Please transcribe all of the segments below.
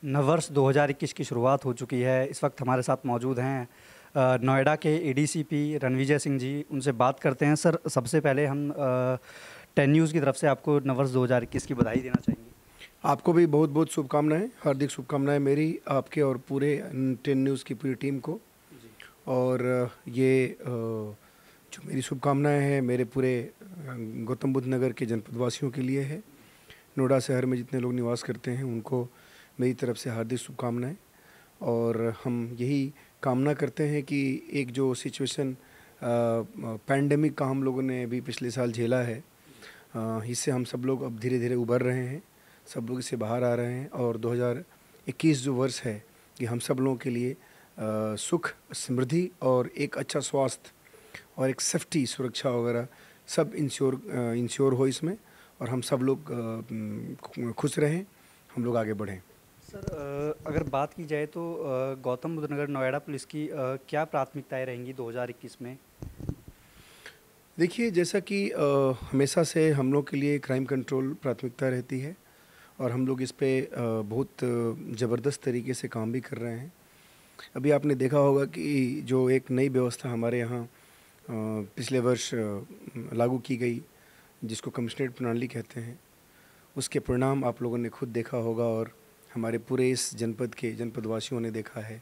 नववर्ष 2021 की शुरुआत हो चुकी है। इस वक्त हमारे साथ मौजूद हैं नोएडा के एडीसीपी रणविजय सिंह जी। उनसे बात करते हैं। सर, सबसे पहले हम 10 न्यूज़ की तरफ से आपको नववर्ष 2021 की बधाई देना चाहेंगे। आपको भी बहुत बहुत शुभकामनाएं, हार्दिक शुभकामनाएं मेरी, आपके और पूरे 10 न्यूज़ की पूरी टीम को। और ये जो मेरी शुभकामनाएं हैं मेरे पूरे गौतम बुद्ध नगर के जनपद वासियों के लिए है। नोएडा शहर में जितने लोग निवास करते हैं उनको मेरी तरफ से हार्दिक शुभकामनाएं। और हम यही कामना करते हैं कि एक जो सिचुएशन पैंडेमिक का हम लोगों ने अभी पिछले साल झेला है, इससे हम सब लोग अब धीरे धीरे उभर रहे हैं, सब लोग इससे बाहर आ रहे हैं। और 2021 जो वर्ष है ये हम सब लोगों के लिए सुख, समृद्धि और एक अच्छा स्वास्थ्य और एक सेफ्टी, सुरक्षा वगैरह सब इंश्योर हो इसमें, और हम सब लोग खुश रहें, हम लोग आगे बढ़ें। सर, अगर बात की जाए तो गौतम बुद्ध नगर नोएडा पुलिस की क्या प्राथमिकताएं रहेंगी 2021 में? देखिए, जैसा कि हमेशा से हम लोग के लिए क्राइम कंट्रोल प्राथमिकता रहती है और हम लोग इस पे बहुत ज़बरदस्त तरीके से काम भी कर रहे हैं। अभी आपने देखा होगा कि जो एक नई व्यवस्था हमारे यहाँ पिछले वर्ष लागू की गई, जिसको कमिश्नरेट प्रणाली कहते हैं, उसके परिणाम आप लोगों ने खुद देखा होगा और हमारे पूरे इस जनपद के जनपदवासियों ने देखा है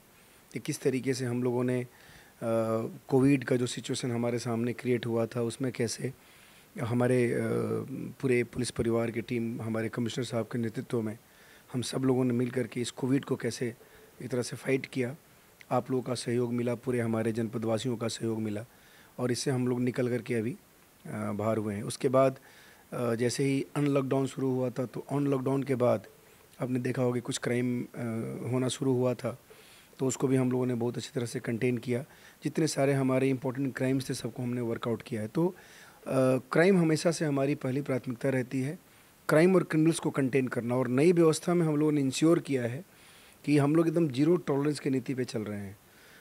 कि किस तरीके से हम लोगों ने कोविड का जो सिचुएशन हमारे सामने क्रिएट हुआ था उसमें कैसे हमारे पूरे पुलिस परिवार की टीम, हमारे कमिश्नर साहब के नेतृत्व में हम सब लोगों ने मिल कर के इस कोविड को कैसे एक तरह से फाइट किया। आप लोगों का सहयोग मिला, पूरे हमारे जनपदवासियों का सहयोग मिला और इससे हम लोग निकल कर के अभी बाहर हुए हैं। उसके बाद जैसे ही अनलॉकडाउन शुरू हुआ था, तो अनलॉकडाउन के बाद आपने देखा होगा कि कुछ क्राइम होना शुरू हुआ था, तो उसको भी हम लोगों ने बहुत अच्छी तरह से कंटेन किया। जितने सारे हमारे इंपॉर्टेंट क्राइम्स थे सबको हमने वर्कआउट किया है। तो क्राइम हमेशा से हमारी पहली प्राथमिकता रहती है, क्राइम और क्रिमिनल्स को कंटेन करना। और नई व्यवस्था में हम लोगों ने इंश्योर किया है कि हम लोग एकदम जीरो टॉलरेंस की नीति पे चल रहे हैं।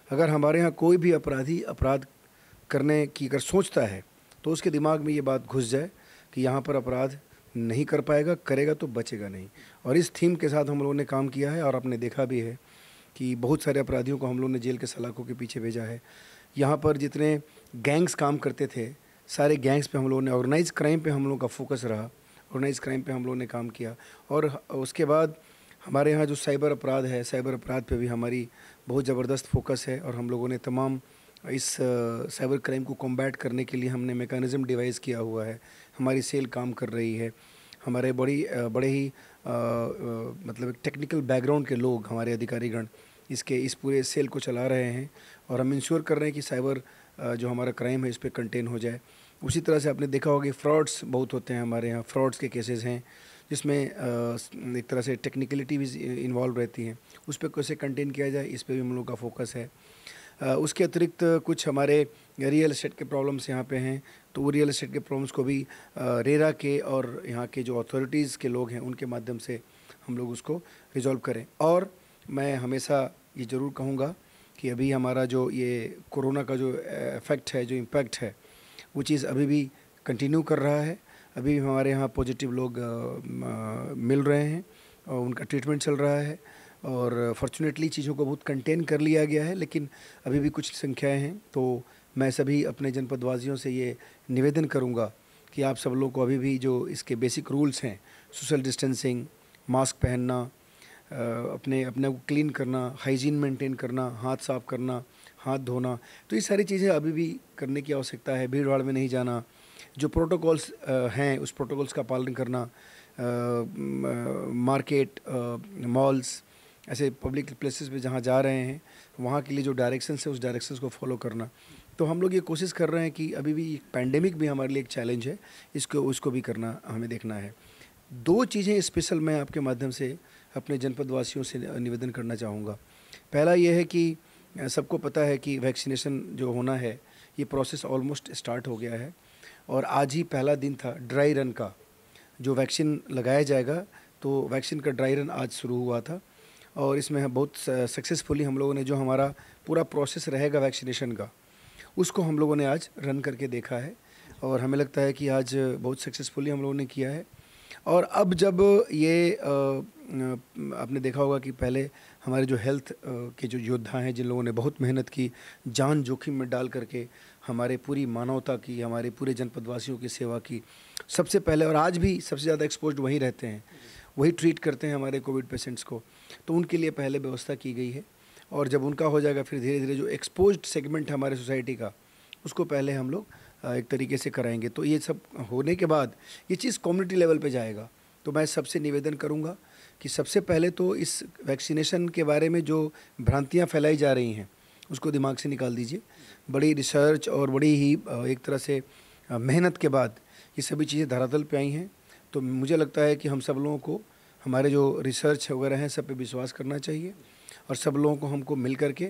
अगर हमारे यहाँ कोई भी अपराधी अपराध करने की अगर सोचता है तो उसके दिमाग में ये बात घुस जाए कि यहाँ पर अपराध नहीं कर पाएगा, करेगा तो बचेगा नहीं। और इस थीम के साथ हम लोगों ने काम किया है और आपने देखा भी है कि बहुत सारे अपराधियों को हम लोगों ने जेल के सलाखों के पीछे भेजा है। यहाँ पर जितने गैंग्स काम करते थे, सारे गैंग्स पे हम लोगों ने, ऑर्गेनाइज क्राइम पे हम लोगों का फोकस रहा, ऑर्गेनाइज क्राइम पे हम लोगों ने काम किया। और उसके बाद हमारे यहाँ जो साइबर अपराध है, साइबर अपराध पे भी हमारी बहुत ज़बरदस्त फोकस है और हम लोगों ने तमाम इस साइबर क्राइम को कॉम्बैट करने के लिए हमने मैकेनिज़्म डिवाइस किया हुआ है। हमारी सेल काम कर रही है। हमारे बड़े ही मतलब एक टेक्निकल बैकग्राउंड के लोग, हमारे अधिकारीगण इस पूरे सेल को चला रहे हैं और हम इंश्योर कर रहे हैं कि साइबर जो हमारा क्राइम है इस पर कंटेन हो जाए। उसी तरह से आपने देखा होगा कि फ्रॉड्स बहुत होते हैं हमारे यहाँ, फ्रॉड्स के केसेस हैं जिसमें एक तरह से टेक्निकलिटी भी इन्वॉल्व रहती है। उस पर कैसे कंटेन किया जाए, इस पर भी हम लोग का फोकस है। उसके अतिरिक्त कुछ हमारे रियल एस्टेट के प्रॉब्लम्स यहाँ पे हैं, तो वो रियल एस्टेट के प्रॉब्लम्स को भी रेरा के और यहाँ के जो अथॉरिटीज़ के लोग हैं उनके माध्यम से हम लोग उसको रिजॉल्व करें। और मैं हमेशा ये ज़रूर कहूँगा कि अभी हमारा जो ये कोरोना का जो इफ़ेक्ट है, जो इम्पैक्ट है, वो चीज़ अभी भी कंटिन्यू कर रहा है। अभी भी हमारे यहाँ पॉजिटिव लोग मिल रहे हैं और उनका ट्रीटमेंट चल रहा है और फॉर्चुनेटली चीज़ों को बहुत कंटेन कर लिया गया है, लेकिन अभी भी कुछ संख्याएं हैं। तो मैं सभी अपने जनपदवासियों से ये निवेदन करूंगा कि आप सब लोग को अभी भी जो इसके बेसिक रूल्स हैं, सोशल डिस्टेंसिंग, मास्क पहनना, अपने को क्लीन करना, हाइजीन मेंटेन करना, हाथ साफ़ करना, हाथ धोना, तो ये सारी चीज़ें अभी भी करने की आवश्यकता है। भीड़ भाड़ में नहीं जाना, जो प्रोटोकॉल्स हैं उस प्रोटोकॉल्स का पालन करना, मार्केट, मॉल्स, ऐसे पब्लिक प्लेसेस पे जहाँ जा रहे हैं वहाँ के लिए जो डायरेक्शंस है उस डायरेक्शंस को फॉलो करना। तो हम लोग ये कोशिश कर रहे हैं कि अभी भी पैंडेमिक भी हमारे लिए एक चैलेंज है, उसको भी करना हमें देखना है। दो चीज़ें स्पेशल मैं आपके माध्यम से अपने जनपदवासियों से निवेदन करना चाहूँगा। पहला ये है कि सबको पता है कि वैक्सीनेशन जो होना है ये प्रोसेस ऑलमोस्ट स्टार्ट हो गया है और आज ही पहला दिन था ड्राई रन का, जो वैक्सीन लगाया जाएगा। तो वैक्सीन का ड्राई रन आज शुरू हुआ था और इसमें बहुत सक्सेसफुली हम लोगों ने जो हमारा पूरा प्रोसेस रहेगा वैक्सीनेशन का, उसको हम लोगों ने आज रन करके देखा है और हमें लगता है कि आज बहुत सक्सेसफुली हम लोगों ने किया है। और अब जब ये आपने देखा होगा कि पहले हमारे जो हेल्थ के जो योद्धा हैं, जिन लोगों ने बहुत मेहनत की, जान जोखिम में डाल करके हमारे पूरी मानवता की, हमारे पूरे जनपदवासियों की सेवा की, सबसे पहले और आज भी सबसे ज़्यादा एक्सपोज्ड वही रहते हैं, वही ट्रीट करते हैं हमारे कोविड पेशेंट्स को। तो उनके लिए पहले व्यवस्था की गई है और जब उनका हो जाएगा फिर धीरे धीरे जो एक्सपोज्ड सेगमेंट है हमारे सोसाइटी का, उसको पहले हम लोग एक तरीके से कराएंगे। तो ये सब होने के बाद ये चीज़ कम्युनिटी लेवल पे जाएगा। तो मैं सबसे निवेदन करूँगा कि सबसे पहले तो इस वैक्सीनेशन के बारे में जो भ्रांतियाँ फैलाई जा रही हैं उसको दिमाग से निकाल दीजिए। बड़ी रिसर्च और बड़ी ही एक तरह से मेहनत के बाद ये सभी चीज़ें धरातल पे आई हैं। तो मुझे लगता है कि हम सब लोगों को हमारे जो रिसर्च वगैरह हैं सब पे विश्वास करना चाहिए और सब लोगों को हमको मिल करके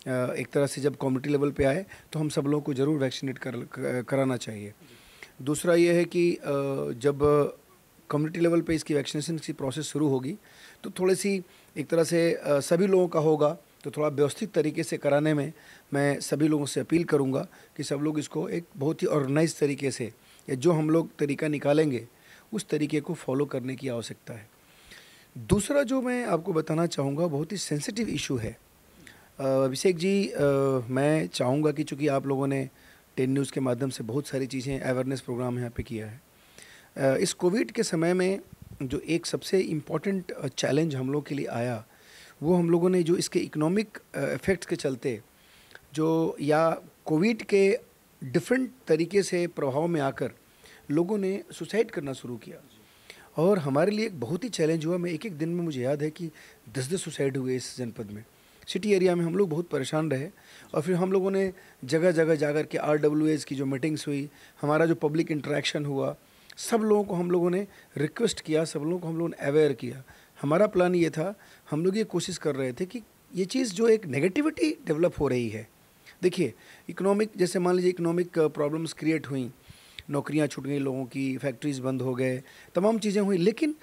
एक तरह से जब कम्युनिटी लेवल पे आए तो हम सब लोगों को ज़रूर वैक्सीनेट कराना चाहिए। दूसरा ये है कि जब कम्युनिटी लेवल पे इसकी वैक्सीनेशन की प्रोसेस शुरू होगी तो थोड़ी सी एक तरह से सभी लोगों का होगा, तो थोड़ा व्यवस्थित तरीके से कराने में मैं सभी लोगों से अपील करूंगा कि सब लोग इसको एक बहुत ही ऑर्गेनाइज तरीके से, या जो हम लोग तरीका निकालेंगे उस तरीके को फॉलो करने की आवश्यकता है। दूसरा जो मैं आपको बताना चाहूँगा, बहुत ही सेंसिटिव इशू है। अभिषेक जी, मैं चाहूँगा कि चूँकि आप लोगों ने 10 न्यूज़ के माध्यम से बहुत सारी चीज़ें अवेयरनेस प्रोग्राम यहाँ पे किया है, इस कोविड के समय में जो एक सबसे इम्पॉर्टेंट चैलेंज हम लोग के लिए आया, वो हम लोगों ने जो इसके इकोनॉमिक इफ़ेक्ट्स के चलते जो, या कोविड के डिफरेंट तरीके से प्रभाव में आकर लोगों ने सुसाइड करना शुरू किया और हमारे लिए एक बहुत ही चैलेंज हुआ। मैं एक एक दिन में, मुझे याद है कि 10-10 सुसाइड हुए इस जनपद में। सिटी एरिया में हम लोग बहुत परेशान रहे और फिर हम लोगों ने जगह जगह जाकर के RWAs की जो मीटिंग्स हुई, हमारा जो पब्लिक इंटरेक्शन हुआ, सब लोगों को हम लोगों ने रिक्वेस्ट किया, सब लोगों को हम लोगों ने अवेयर किया। हमारा प्लान ये था, हम लोग ये कोशिश कर रहे थे कि ये चीज़ जो एक नेगेटिविटी डेवलप हो रही है, देखिए इकोनॉमिक, जैसे मान लीजिए इकोनॉमिक प्रॉब्लम्स क्रिएट हुई, नौकरियां छूट गई लोगों की, फैक्ट्रीज़ बंद हो गए, तमाम चीज़ें हुई, लेकिन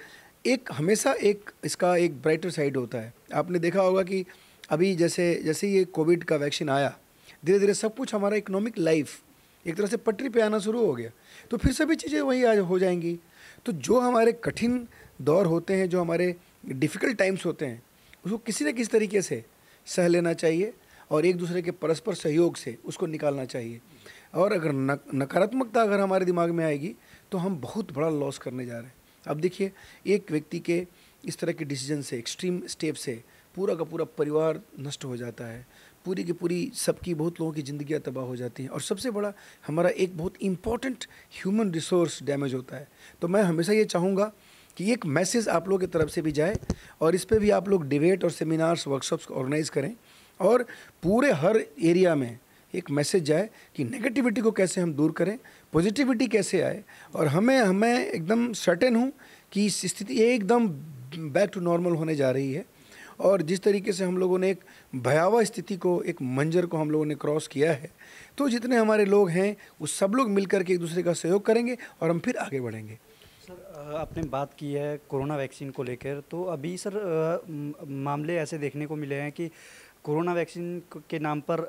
एक हमेशा एक इसका एक ब्राइटर साइड होता है। आपने देखा होगा कि अभी जैसे जैसे ये कोविड का वैक्सीन आया, धीरे धीरे सब कुछ हमारा इकोनॉमिक लाइफ एक तरह से पटरी पे आना शुरू हो गया, तो फिर सभी चीज़ें वही आज हो जाएंगी। तो जो हमारे कठिन दौर होते हैं, जो हमारे डिफ़िकल्ट टाइम्स होते हैं, उसको किसी न किसी तरीके से सह लेना चाहिए और एक दूसरे के परस्पर सहयोग से उसको निकालना चाहिए। और अगर नकारात्मकता अगर हमारे दिमाग में आएगी तो हम बहुत बड़ा लॉस करने जा रहे हैं। अब देखिए, एक व्यक्ति के इस तरह के डिसीजन से, एक्सट्रीम स्टेप से पूरा का पूरा परिवार नष्ट हो जाता है, पूरी की पूरी सबकी, बहुत लोगों की ज़िंदगियां तबाह हो जाती हैं और सबसे बड़ा हमारा एक बहुत इम्पॉर्टेंट ह्यूमन रिसोर्स डैमेज होता है। तो मैं हमेशा ये चाहूँगा कि एक मैसेज आप लोगों की तरफ से भी जाए और इस पर भी आप लोग डिबेट और सेमिनार्स, वर्कशॉप्स ऑर्गेनाइज करें और पूरे हर एरिया में एक मैसेज जाए कि नेगेटिविटी को कैसे हम दूर करें, पॉजिटिविटी कैसे आए। और हमें एकदम सर्टेन हूँ कि इस स्थिति एकदम बैक टू नॉर्मल होने जा रही है और जिस तरीके से हम लोगों ने एक भयावह स्थिति को, एक मंजर को हम लोगों ने क्रॉस किया है, तो जितने हमारे लोग हैं वो सब लोग मिलकर के एक दूसरे का सहयोग करेंगे और हम फिर आगे बढ़ेंगे। सर, आपने बात की है कोरोना वैक्सीन को लेकर, तो अभी सर मामले ऐसे देखने को मिले हैं कि कोरोना वैक्सीन के नाम पर,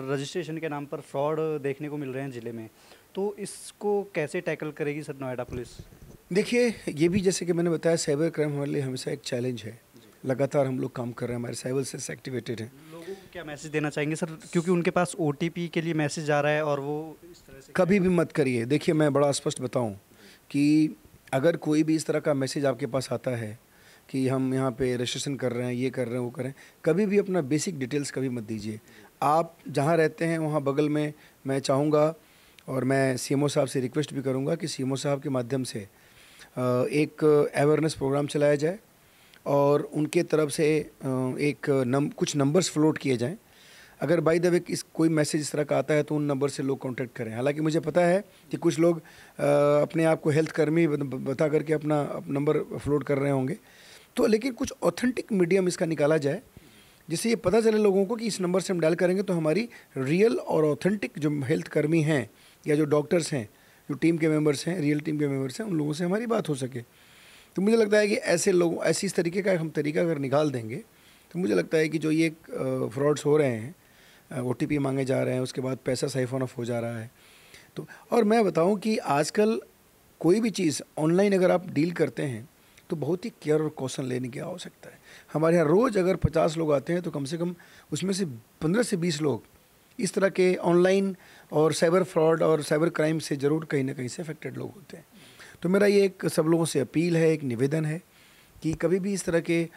रजिस्ट्रेशन के नाम पर फ्रॉड देखने को मिल रहे हैं ज़िले में, तो इसको कैसे टैकल करेगी सर नोएडा पुलिस? देखिए, ये भी जैसे कि मैंने बताया, साइबर क्राइम हमारे लिए हमेशा एक चैलेंज है। लगातार हम लोग काम कर रहे हैं, हमारे साइबर सेल्स एक्टिवेटेड हैं। लोगों को क्या मैसेज देना चाहेंगे सर, क्योंकि उनके पास OTP के लिए मैसेज आ रहा है और वो इस तरह से कभी भी मत करिए। देखिए, मैं बड़ा स्पष्ट बताऊं कि अगर कोई भी इस तरह का मैसेज आपके पास आता है कि हम यहाँ पे रजिस्ट्रेशन कर रहे हैं, ये कर रहे हैं, वो कर रहे हैं, कभी भी अपना बेसिक डिटेल्स कभी मत दीजिए। आप जहाँ रहते हैं वहाँ बगल में, मैं चाहूँगा और मैं CMO साहब से रिक्वेस्ट भी करूँगा कि CMO साहब के माध्यम से एक अवेयरनेस प्रोग्राम चलाया जाए और उनके तरफ से कुछ नंबर्स फ्लोट किए जाएं। अगर बाय द वे कोई मैसेज इस तरह का आता है तो उन नंबर से लोग कांटेक्ट करें। हालांकि मुझे पता है कि कुछ लोग अपने आप को हेल्थ कर्मी बता करके अपना नंबर फ्लोट कर रहे होंगे, तो लेकिन कुछ ऑथेंटिक मीडियम इसका निकाला जाए जिससे ये पता चले लोगों को कि इस नंबर से हम डायल करेंगे तो हमारी रियल और ऑथेंटिक जो हेल्थ कर्मी हैं या जो डॉक्टर्स हैं, जो टीम के मेंबर्स हैं, रियल टीम के मेंबर्स हैं, उन लोगों से हमारी बात हो सके। तो मुझे लगता है कि ऐसे लोगों, ऐसी इस तरीके का हम तरीका अगर निकाल देंगे तो मुझे लगता है कि जो ये फ्रॉड्स हो रहे हैं, OTP मांगे जा रहे हैं, उसके बाद पैसा साइफन ऑफ हो जा रहा है। तो और मैं बताऊं कि आजकल कोई भी चीज़ ऑनलाइन अगर आप डील करते हैं तो बहुत ही केयर और कॉशन लेने की आवश्यकता है। हमारे यहाँ रोज़ अगर 50 लोग आते हैं तो कम से कम उसमें से 15 से 20 लोग इस तरह के ऑनलाइन और साइबर फ्रॉड और साइबर क्राइम से ज़रूर कहीं ना कहीं से अफेक्टेड लोग होते हैं। तो मेरा ये एक सब लोगों से अपील है, एक निवेदन है कि कभी भी इस तरह के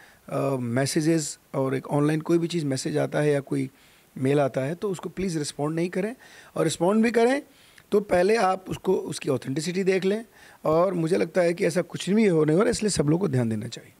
मैसेजेस और एक ऑनलाइन कोई भी चीज़ मैसेज आता है या कोई मेल आता है तो उसको प्लीज़ रिस्पॉन्ड नहीं करें, और रिस्पॉन्ड भी करें तो पहले आप उसको उसकी ऑथेंटिसिटी देख लें। और मुझे लगता है कि ऐसा कुछ नहीं होने वाला, इसलिए सब लोगों को ध्यान देना चाहिए।